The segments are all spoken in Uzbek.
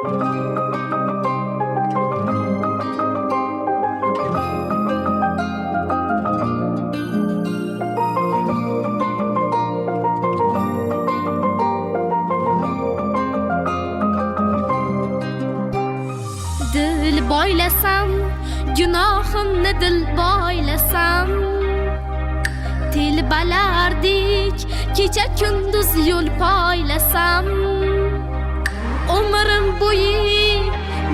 Dil boylasam, gunohimni dil boylasam, telbalardek kecha kunduz yo'l poylasam, umrim bo'yi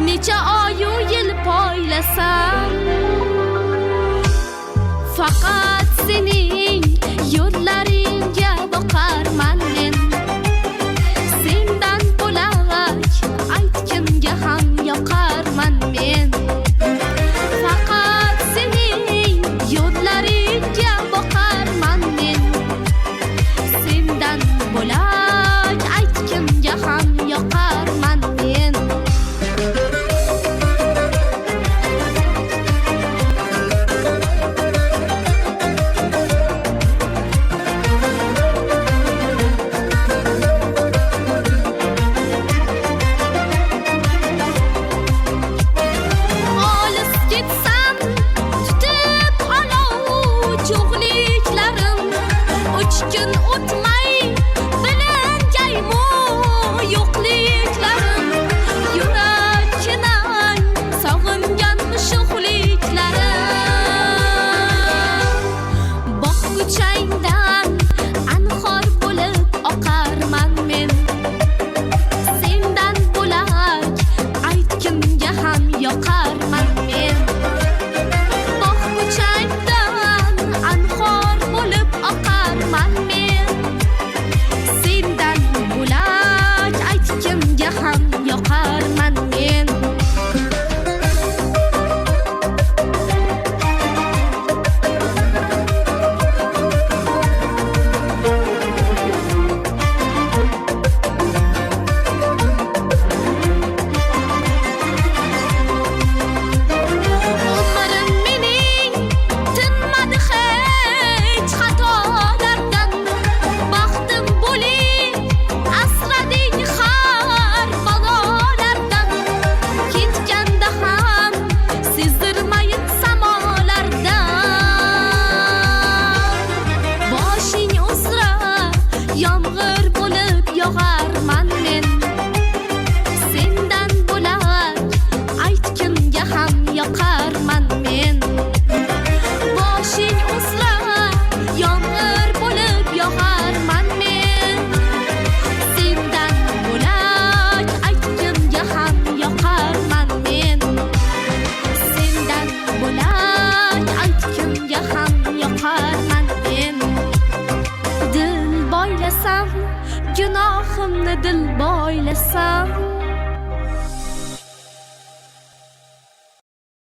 necha oyu yil poylasam, faqat sening yo'llaringga boqarman men. Sendan bo'lak aytgimga ham yoqarman men. Faqat sening yo'llaringga boqarman men. Sendan bo'lak aytgimga ham yoqarman men. Gün o'tmay bilincaymu yo'qliklarim, yurakdan sog'ingan sho'xliklarim. Boqquchangdan anhor bo'lib oqarman men. Sendan bo'lak aytgimga ham yoqarman men. Boqquchangdan anhor bo'lib oqarman men. Sendan bo'lak aytgimga ham yoqarman men. Umrim mening tinmadi hech xatolardan. Baxtim bo'ling asrading har balolardan. Ketganda ham sezdirmayin samolardan. Boshing uzra yomg'ir bo'lib yog'arman men. Sendan bo'lak aytgimga ham yoqarman men. Boshing uzra yomg'ir bo'lib yog'arman men. Sendan bo'lak aytgimga ham yoqarman men. Sendan bo'lak aytgimga ham yoqarman men. Dil boylasam, gunohimni dil boylasam,